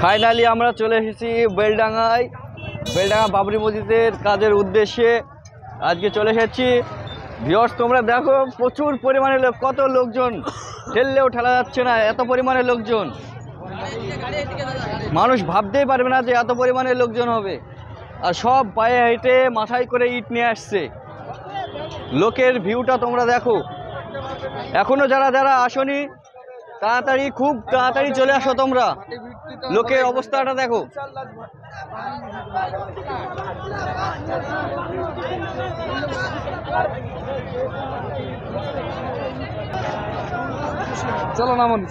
Finally আমরা চলে এসেছি বেলডাঙ্গায়। বেলডাঙ্গা বাবরি মসজিদের কাজের উদ্দেশ্যে আজকে চলে এসেছি। ভিউয়ার্স তোমরা দেখো প্রচুর পরিমাণে লোক, কত লোকজন, ঠেললেও ঠেলা যাচ্ছে না, এত পরিমাণে লোকজন। মানুষ ভাবতেই পারবে না যে এত পরিমাণে লোকজন হবে। আর সব পায়ে হেঁটে মাথায় করে ইট নিয়ে আসছে। লোকের ভিউটা তোমরা দেখো। এখনো যারা যারা আসনি তাড়াতাড়ি, খুব তাড়াতাড়ি চলে আসো তোমরা। লোকের অবস্থাটা দেখো। চলো না মনে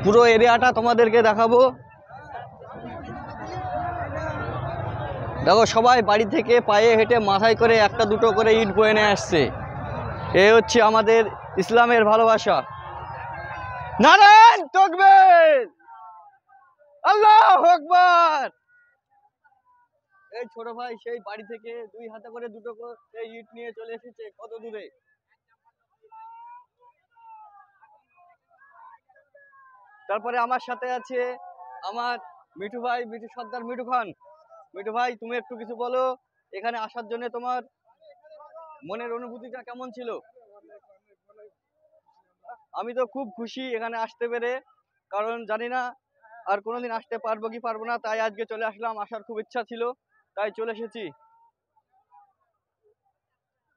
পুরো এরিয়াটা তোমাদেরকে দেখাবো। দেখো সবাই বাড়ি থেকে পায়ে হেঁটে মাথায় করে একটা দুটো করে ইট বয়ে নিয়ে আসছে। এ হচ্ছে আমাদের ইসলামের ভালোবাসা। নারায়ণ তাকবীর, আল্লাহু আকবার। এই ছোট ভাই সেই বাড়ি থেকে দুই হাতে করে দুটো করে ইট নিয়ে চলে এসেছে কত দূরে। তারপরে আমার সাথে আছে আমার মিঠু ভাই, মিঠু সর্দার, মিঠু খান। মিঠু ভাই তুমি একটু কিছু বলো, এখানে আসার জন্য তোমার মনের অনুভূতিটা কেমন ছিল? আমি তো খুব খুশি এখানে আসতে পেরে, কারণ জানি না আর কোনোদিন আসতে পারবো কি পারবো না, তাই আজকে চলে আসলাম। আসার খুব ইচ্ছা ছিল তাই চলে এসেছি।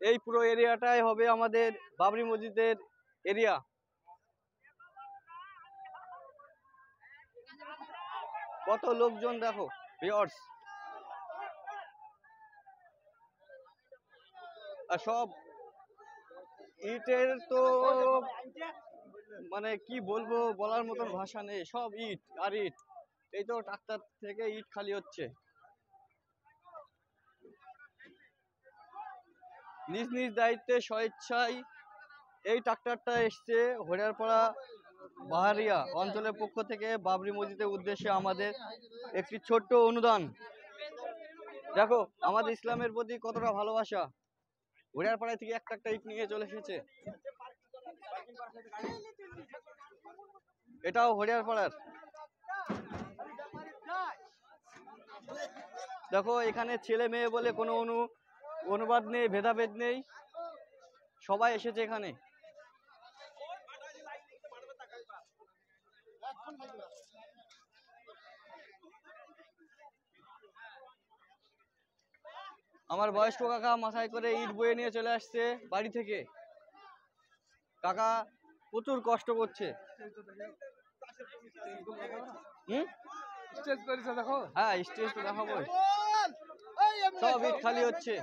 এই পুরো এরিয়াটাই হবে আমাদের বাবরি মসজিদের এরিয়া। কত লোকজন দেখো ভিউয়ার্স। আর সব ইটের তো মানে কি বলবো, বলার মতন ভাষা নেই। সব ইট আর ইট। এই তো ট্রাক্টর থেকে ইট খালি হচ্ছে। নিজ নিজ দায়িত্বে স্বেচ্ছায় এই ট্রাক্টরটা এসছে হরিয়ারপাড়া বাহারিয়া অঞ্চলের পক্ষ থেকে বাবরি মসজিদের উদ্দেশ্যে আমাদের একটি ছোট্ট অনুদান। দেখো আমাদের ইসলামের প্রতি কতটা ভালোবাসা। হরিয়ারপাড়া থেকে একটা একটা ইট নিয়ে চলে এসেছে। এটাও হরিয়ারপাড়ার। দেখো এখানে ছেলে মেয়ে বলে কোনো অনুবাদ নেই, ভেদাভেদ নেই, সবাই এসেছে এখানে। আমার বয়স্ক কাকা মাথায় করে ইট বয়ে নিয়ে চলে আসছে বাড়ি থেকে। কাকা প্রচুর কষ্ট করছে। হ্যাঁ স্টেজ তো দেখাবো। সব ইট খালি হচ্ছে।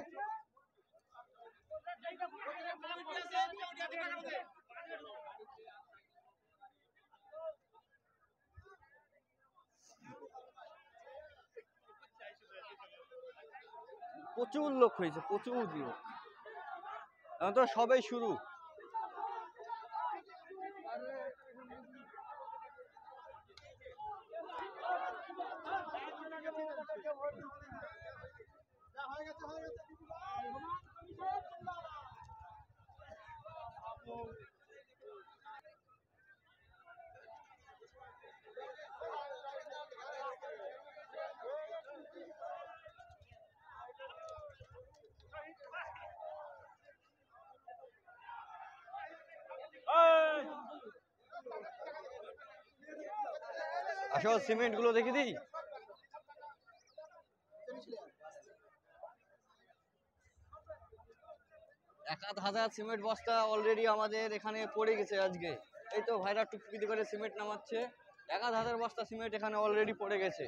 প্রচুর লোক হয়েছে, প্রচুর লোক। এখন তো সবেই শুরু। আসো সিমেন্ট গুলো দেখে দিই। এক হাজার সিমেন্ট বস্তা অলরেডি আমাদের এখানে পড়ে গেছে আজকে। এই তো ভাইরা টুকটুকি করে সিমেন্ট নামাচ্ছে। 1000 বস্তা সিমেন্ট এখানে অলরেডি পড়ে গেছে।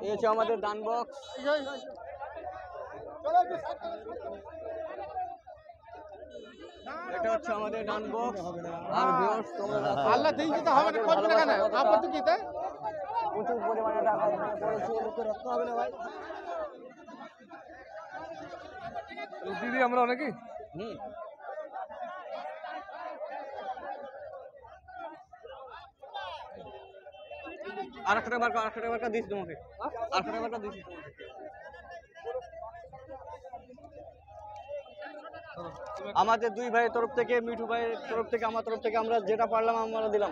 এই হচ্ছে আমাদের দান বক্স। একটা হচ্ছে আমাদের ডান বক্স আর ভিউয়ার্স তোমরা আল্লাহ দিন তো হবে না করবে না কেন আপত্তি কি তাই প্রচুর পরিমাণে টাকা পড়েছে লোকে রক্ত হবে না ভাই দিদি আমরা অনেকেই হুম আরেকটা টাকা দিস তোমাকে আরেকটা টাকা দিস তোমাকে আমাদের দুই ভাইয়ের তরফ থেকে মিঠু ভাইয়ের তরফ থেকে আমার তরফ থেকে আমরা যেটা পারলাম আমরা দিলাম